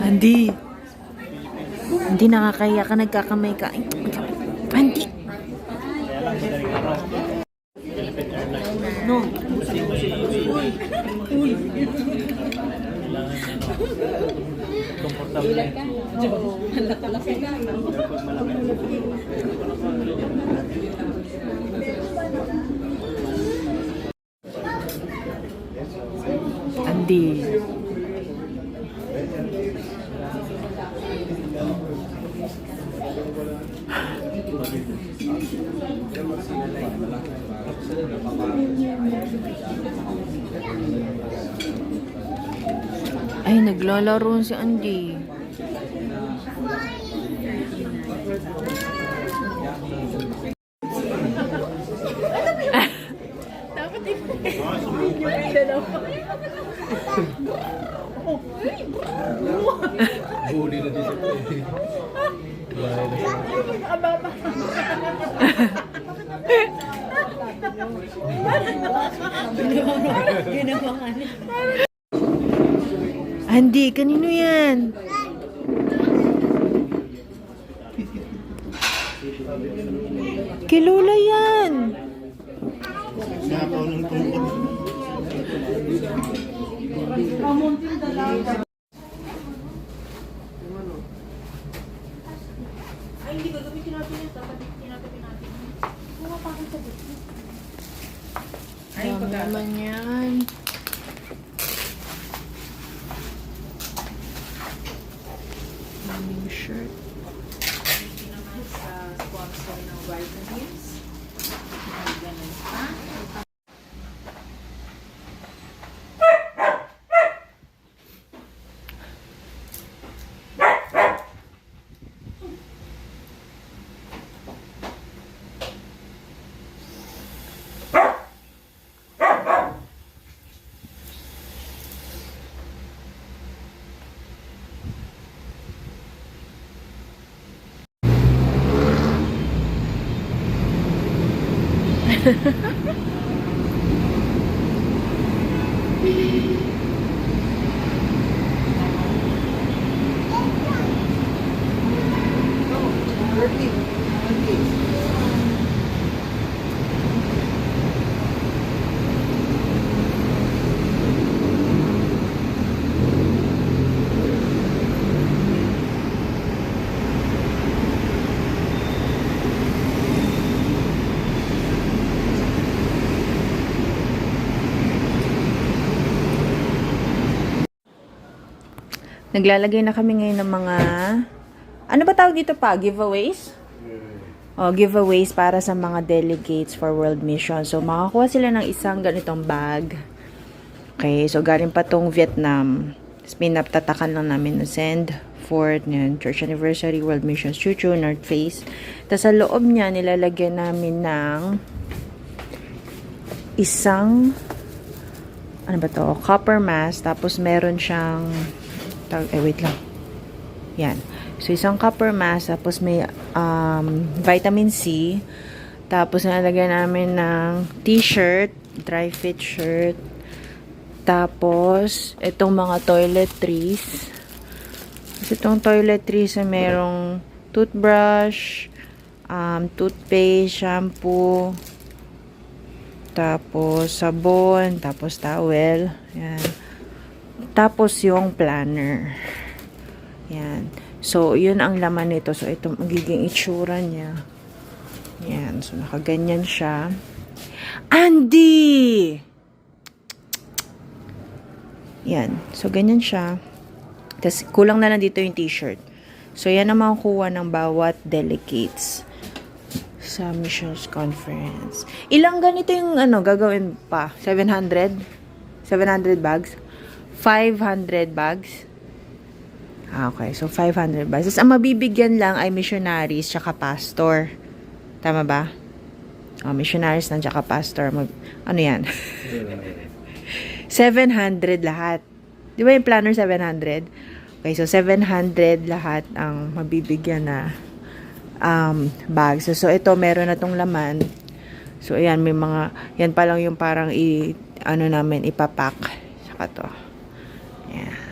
Andy. Hindi nakakaya ka, nagkakamay ka. Andy. No. Komportable. Andy. Ay, naglalaro si Andy. Dapat dalawa. Huli na dito. Ababa. Ginawa ka na. Andy, kanino yan? Kay Lola yan. Sinapaw ng tungkod. Ay, hindi gagamitin natin yan. Dapat tinatabi natin. Buka pa ako sa buto. Ay, Dami naman yan. Daming shirt. Hindi naman sa sponsor ng vitamins. Ganun pa. Naglalagay na kami ngayon ng mga, ano ba tawag dito pa? Giveaways? O, giveaways para sa mga delegates for World Mission. So, makakuha sila ng isang ganitong bag. Okay, so galing pa tong Vietnam. Tapos pinaptatakan lang namin na send, Fort, yan, Church Anniversary, World Missions, Chuchu, North Face. Tapos sa loob niya, nilalagyan namin ng isang, ano ba to? Copper mask. Tapos meron siyang, wait lang. Yan. So, isang copper mask. Tapos, may vitamin C. Tapos, nalagyan namin ng t-shirt. Dry fit shirt. Tapos, itong mga toiletries. Tapos, itong toiletries ay merong toothbrush, toothpaste, shampoo, tapos, sabon, tapos, towel. Yan. Tapos, yung planner. Yan. So, yun ang laman nito. So, ito magiging itsura niya. Yan. So, nakaganyan siya. Andy! Yan. So, ganyan siya. Tapos, kulang na lang dito yung t-shirt. So, yan ang makukuha ng bawat delegates sa missions conference. Ilang ganito yung gagawin pa? 700? 700 bags? 500 bags? Okay, so 500 bags. Tapos, ang mabibigyan lang ay missionaries tsaka pastor. Tama ba? Missionaries ng tsaka pastor. Ano yan? 700 lahat. Di ba yung planner 700? Okay, so 700 lahat ang mabibigyan na bags. So, ito, meron na tong laman. So, ayan, may mga, yan pa lang yung parang ano namin, ipapack. Saka to. Ayan.